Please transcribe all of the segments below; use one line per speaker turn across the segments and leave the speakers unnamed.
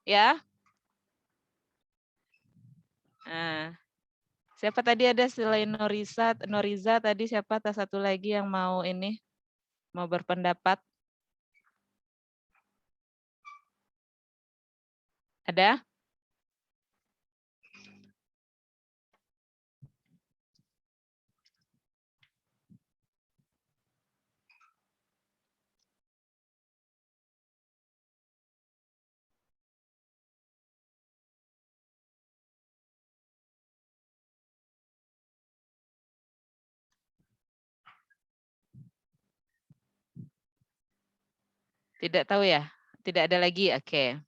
Ya. Nah, siapa tadi ada selain Noriza tadi siapa satu lagi yang mau ini mau berpendapat? Ada? Tidak tahu ya? Tidak ada lagi? Oke.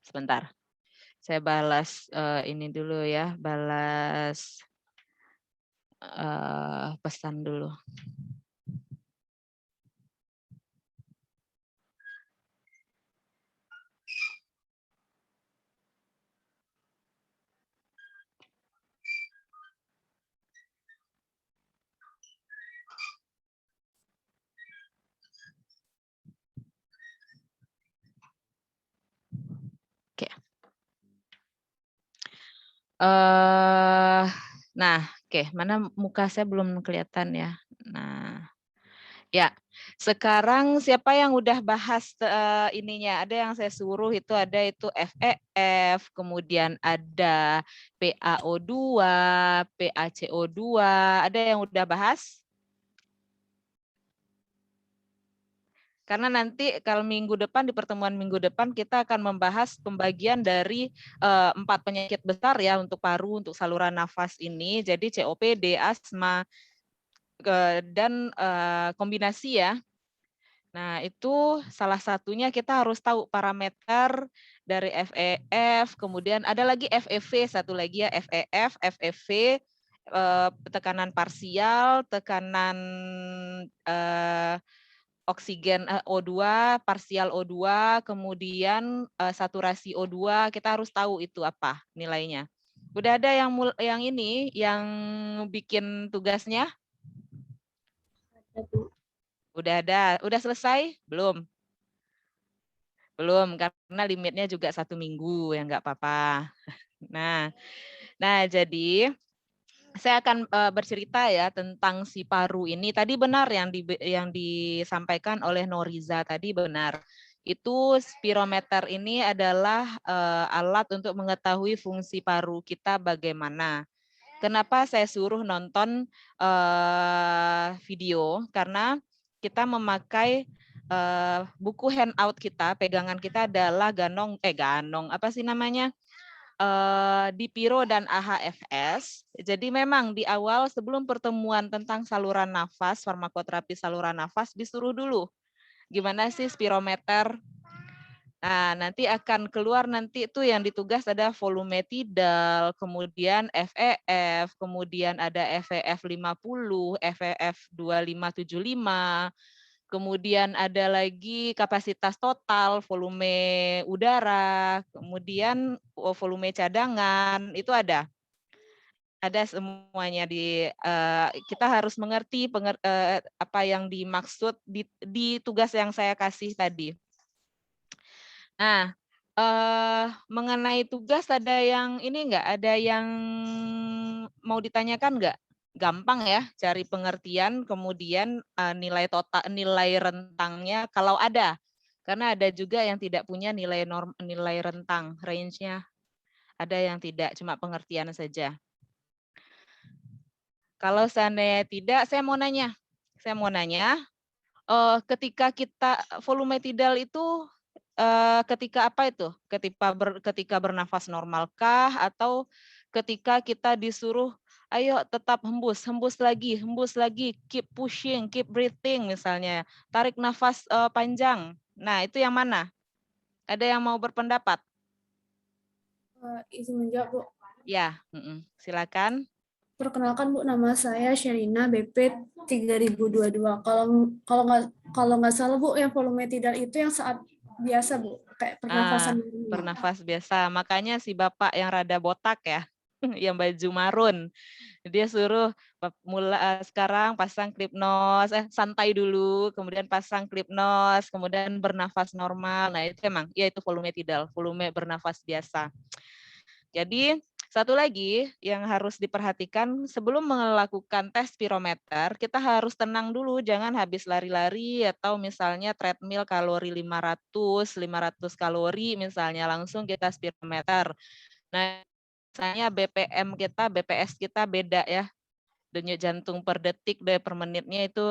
Sebentar. Saya balas ini dulu ya, balas pesan dulu. Oke. Nah, oke, mana muka saya belum kelihatan ya. Nah, ya. Sekarang siapa yang udah bahas ininya? Ada yang saya suruh itu ada itu FEF, kemudian ada PaO2, PaCO2. Ada yang udah bahas? Karena nanti kalau minggu depan di pertemuan minggu depan kita akan membahas pembagian dari 4 penyakit besar ya untuk paru, untuk saluran nafas ini. Jadi COPD, asma, dan kombinasi ya. Nah, itu salah satunya kita harus tahu parameter dari FEF, kemudian ada lagi FEV, satu lagi ya FEF, FEV, tekanan parsial, tekanan oksigen O2, parsial O2, kemudian saturasi O2, kita harus tahu itu apa nilainya. Udah ada yang ini, yang bikin tugasnya? Udah ada, udah selesai? Belum? Belum, karena limitnya juga 1 minggu, ya nggak apa-apa. Nah, jadi saya akan bercerita ya tentang si paru ini. Tadi benar yang disampaikan oleh Noriza tadi benar. Itu spirometer ini adalah alat untuk mengetahui fungsi paru kita bagaimana. Kenapa saya suruh nonton video? Karena kita memakai buku handout kita, pegangan kita adalah ganong, apa sih namanya? Dipiro dan AHFS. Jadi memang di awal sebelum pertemuan tentang saluran nafas, farmakoterapi saluran nafas, disuruh dulu gimana sih spirometer. Nah, nanti akan keluar nanti itu yang ditugas ada volume tidal, kemudian FEF, kemudian ada FEF 50, FEF 2575, kemudian ada lagi kapasitas total, volume udara, kemudian volume cadangan, itu ada. Ada semuanya kita harus mengerti apa yang dimaksud di tugas yang saya kasih tadi. Nah, mengenai tugas ada yang ini enggak? Ada yang mau ditanyakan enggak? Gampang ya, cari pengertian, kemudian nilai rentangnya kalau ada. Karena ada juga yang tidak punya nilai rentang, range-nya. Ada yang tidak, cuma pengertian saja. Kalau seandainya tidak, saya mau nanya. Ketika kita volume tidal itu ketika apa itu? Ketika bernafas normalkah atau ketika kita disuruh ayo tetap hembus lagi, keep pushing, keep breathing misalnya, tarik nafas panjang. Nah, itu yang mana? Ada yang mau berpendapat?
Izin menjawab, Bu.
Ya, silakan.
Perkenalkan, Bu, nama saya Sherina, BP 3022. Kalau nggak salah, Bu, yang volume tidal itu yang saat biasa, Bu, kayak pernafasan normal.
Bernafas biasa. Makanya si Bapak yang rada botak ya. yang baju marun. Dia suruh sekarang pasang klip nose, santai dulu, kemudian pasang klip nose, kemudian bernafas normal. Nah, itu emang ya itu volume tidal, volume bernafas biasa. Jadi satu lagi yang harus diperhatikan sebelum melakukan tes spirometer, kita harus tenang dulu, jangan habis lari-lari atau misalnya treadmill kalori 500 kalori misalnya langsung kita spirometer. Nah, misalnya BPM kita, BPS kita beda ya. Denyut jantung per detik per menitnya itu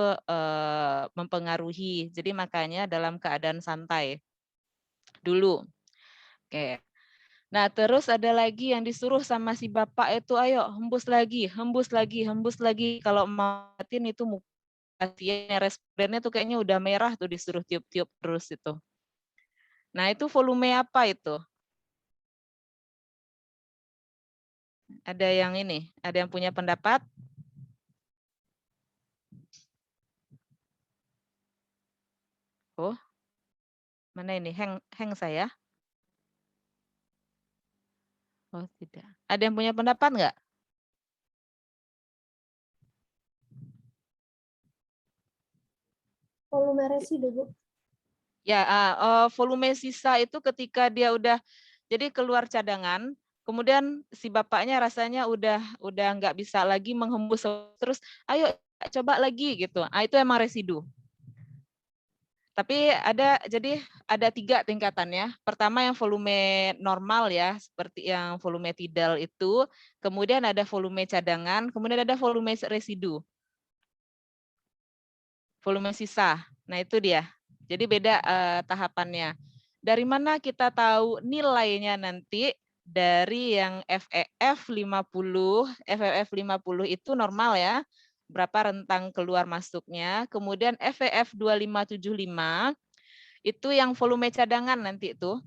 mempengaruhi. Jadi makanya dalam keadaan santai dulu. Oke. Nah, terus ada lagi yang disuruh sama si bapak itu, ayo hembus lagi, hembus lagi, hembus lagi. Kalau matiin itu pasien respondennya tuh kayaknya udah merah tuh disuruh tiup-tiup terus itu. Nah, itu volume apa itu? Ada yang ini, ada yang punya pendapat? Oh, mana ini? Hang saya? Oh, tidak. Ada yang punya pendapat nggak?
Volume residu, Bu.
Ya, volume sisa itu ketika dia udah jadi keluar cadangan, kemudian si bapaknya rasanya udah nggak bisa lagi menghembus terus, ayo coba lagi gitu. Itu emang residu. Tapi jadi ada 3 tingkatannya. Pertama yang volume normal ya, seperti yang volume tidal itu. Kemudian ada volume cadangan, kemudian ada volume residu. Volume sisa. Nah itu dia. Jadi beda tahapannya. Dari mana kita tahu nilainya nanti? Dari yang FEF 50, FEF 50 itu normal ya. Berapa rentang keluar masuknya. Kemudian FEF 2575 itu yang volume cadangan nanti itu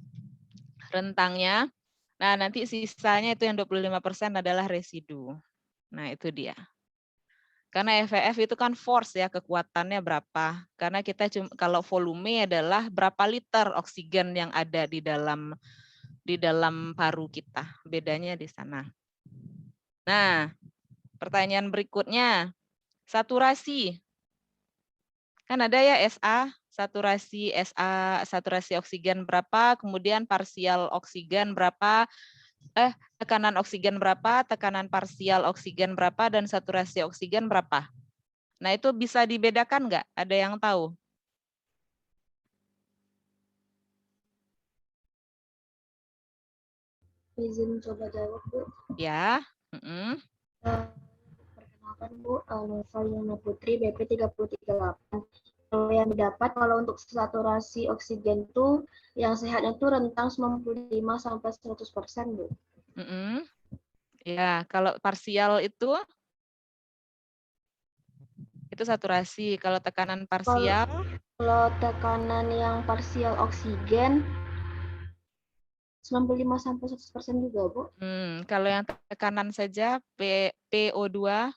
rentangnya. Nah, nanti sisanya itu yang 25% adalah residu. Nah, itu dia. Karena FEF itu kan force ya, kekuatannya berapa. Karena kita kalau volume adalah berapa liter oksigen yang ada di dalam paru kita. Bedanya di sana. Nah, pertanyaan berikutnya. Saturasi. Kan ada ya saturasi oksigen berapa, kemudian parsial oksigen berapa, tekanan oksigen berapa, tekanan parsial oksigen berapa, dan saturasi oksigen berapa. Nah, itu bisa dibedakan nggak? Ada yang tahu?
Izin coba jawab, Bu.
Ya.
Perkenalkan, Bu, saya Yana Putri, BP 338. Kalau yang didapat, kalau untuk saturasi oksigen itu, yang sehatnya itu rentang 95-100%, Bu.
Ya, kalau parsial itu saturasi. Kalau tekanan parsial?
Kalau tekanan yang parsial oksigen, 95-100% juga, Bu.
Kalau yang tekanan saja, PO2?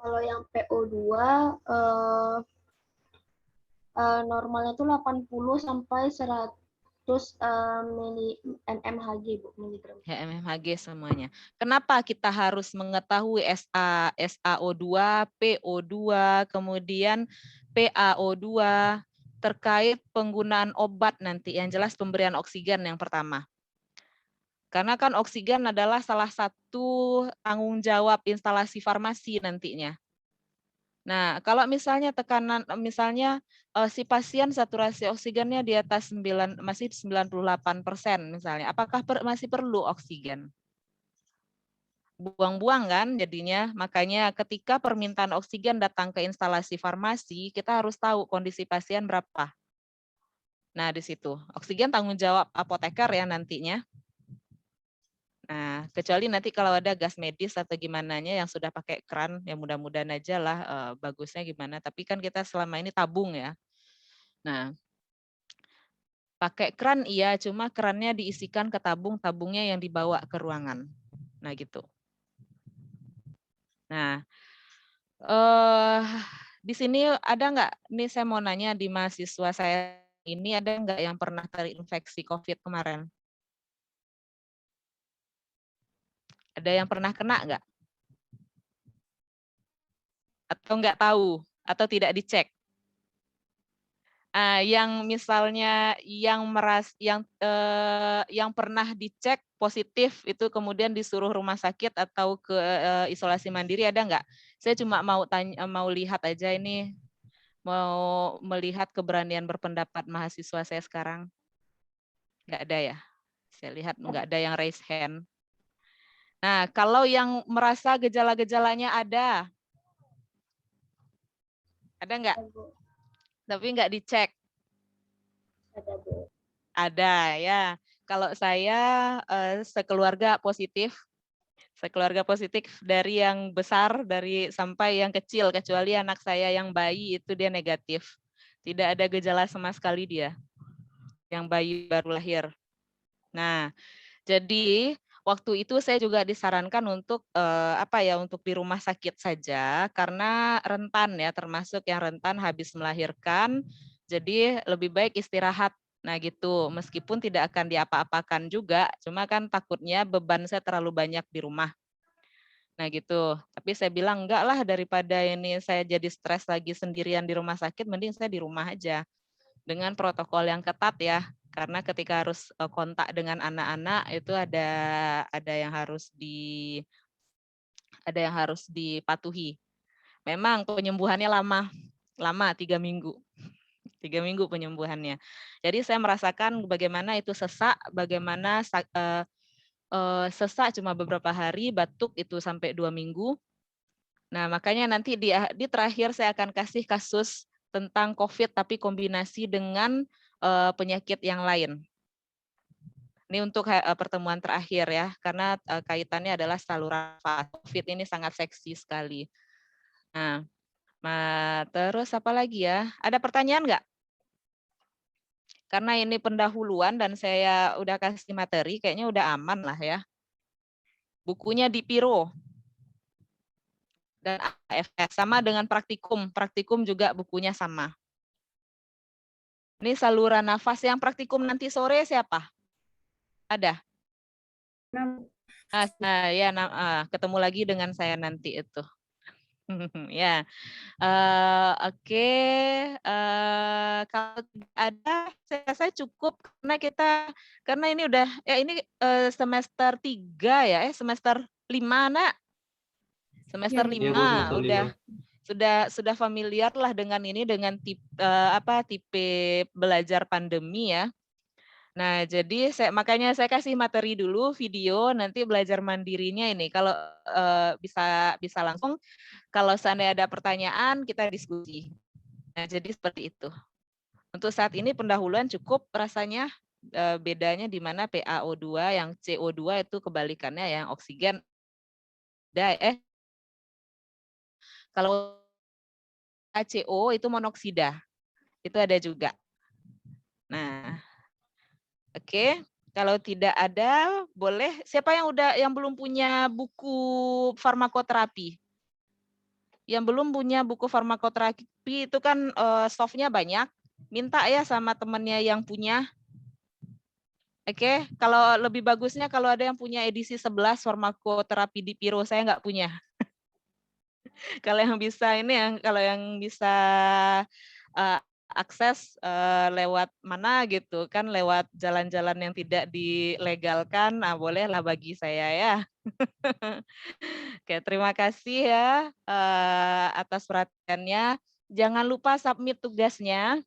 Kalau yang PO2, normalnya itu 80 sampai 100 mmHg, Bu, miligram.
Ya, mmHg semuanya. Kenapa kita harus mengetahui SaO2, PO2, kemudian PaO2 terkait penggunaan obat nanti, yang jelas pemberian oksigen yang pertama. Karena kan oksigen adalah salah satu tanggung jawab instalasi farmasi nantinya. Nah, kalau misalnya si pasien saturasi oksigennya di atas masih 98% misalnya, apakah masih perlu oksigen? Buang-buang kan jadinya. Makanya ketika permintaan oksigen datang ke instalasi farmasi, kita harus tahu kondisi pasien berapa. Nah, di situ. Oksigen tanggung jawab apoteker ya nantinya. Nah, kecuali nanti kalau ada gas medis atau gimananya yang sudah pakai keran, ya mudah-mudahan aja lah bagusnya gimana. Tapi kan kita selama ini tabung ya. Nah, pakai keran iya, cuma kerannya diisikan ke tabung, tabungnya yang dibawa ke ruangan. Nah, gitu. Nah, di sini ada nggak, nih saya mau nanya di mahasiswa saya ini ada nggak yang pernah terinfeksi COVID kemarin? Ada yang pernah kena nggak? Atau nggak tahu? Atau tidak dicek? Yang misalnya yang pernah dicek positif itu kemudian disuruh rumah sakit atau ke isolasi mandiri ada nggak? Saya cuma mau lihat aja ini, mau melihat keberanian berpendapat mahasiswa saya sekarang. Nggak ada ya? Saya lihat nggak ada yang raise hand. Nah, kalau yang merasa gejala-gejalanya ada nggak?
Ada, Bu.
Tapi nggak dicek.
Ada, Bu.
Ada ya. Kalau saya sekeluarga positif dari yang besar dari sampai yang kecil, kecuali anak saya yang bayi itu dia negatif. Tidak ada gejala sama sekali dia. Yang bayi baru lahir. Nah, jadi waktu itu saya juga disarankan untuk untuk di rumah sakit saja karena rentan ya, termasuk yang rentan habis melahirkan. Jadi lebih baik istirahat. Nah gitu, meskipun tidak akan diapa-apakan juga, cuma kan takutnya beban saya terlalu banyak di rumah. Nah gitu, tapi saya bilang enggak lah, daripada ini saya jadi stres lagi sendirian di rumah sakit, mending saya di rumah aja dengan protokol yang ketat ya. Karena ketika harus kontak dengan anak-anak itu ada yang harus dipatuhi. Memang penyembuhannya lama 3 minggu. 3 minggu penyembuhannya. Jadi saya merasakan bagaimana itu sesak, bagaimana sesak cuma beberapa hari, batuk itu sampai 2 minggu. Nah, makanya nanti di terakhir saya akan kasih kasus tentang COVID tapi kombinasi dengan penyakit yang lain. Ini untuk pertemuan terakhir ya, karena kaitannya adalah saluran nafas. COVID ini sangat seksi sekali. Nah, terus apa lagi ya? Ada pertanyaan nggak? Karena ini pendahuluan dan saya udah kasih materi, kayaknya udah aman lah ya. Bukunya di Piro dan AFS sama dengan praktikum. Praktikum juga bukunya sama. Ini saluran nafas yang praktikum nanti sore siapa? Ada? Ya, ketemu lagi dengan saya nanti itu. Ya, oke. Kalau tidak ada, saya rasa cukup karena ini udah ya ini semester 3 ya, semester 5 nak. Semester
Ya,
5 udah sudah familiar lah dengan ini dengan tipe belajar pandemi ya. Nah, jadi makanya saya kasih materi dulu video, nanti belajar mandirinya ini. Kalau bisa langsung, kalau seandainya ada pertanyaan kita diskusi. Nah, jadi seperti itu. Untuk saat ini pendahuluan cukup rasanya bedanya di mana PaO2 yang CO2 itu kebalikannya yang oksigen. Kalau HCO itu monoksida. Itu ada juga. Nah, oke. Kalau tidak ada, boleh. Siapa yang belum punya buku farmakoterapi? Yang belum punya buku farmakoterapi itu kan softnya banyak. Minta ya sama temannya yang punya. Oke, kalau lebih bagusnya kalau ada yang punya edisi 11 farmakoterapi di Piro, saya nggak punya. Kalau yang bisa akses lewat mana gitu kan, lewat jalan-jalan yang tidak dilegalkan, nah bolehlah bagi saya ya. Oke, terima kasih ya atas perhatiannya. Jangan lupa submit tugasnya.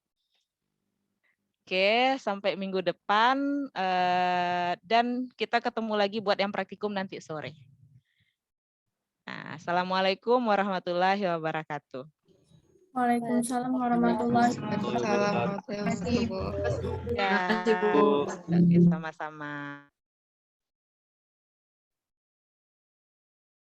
Oke, sampai minggu depan dan kita ketemu lagi buat yang praktikum nanti sore. Nah, assalamualaikum warahmatullahi wabarakatuh.
Waalaikumsalam warahmatullahi wabarakatuh.
Waalaikumsalam warahmatullahi wabarakatuh, Bu.
Ya,
Terima kasih, Bu.
oke, sama-sama.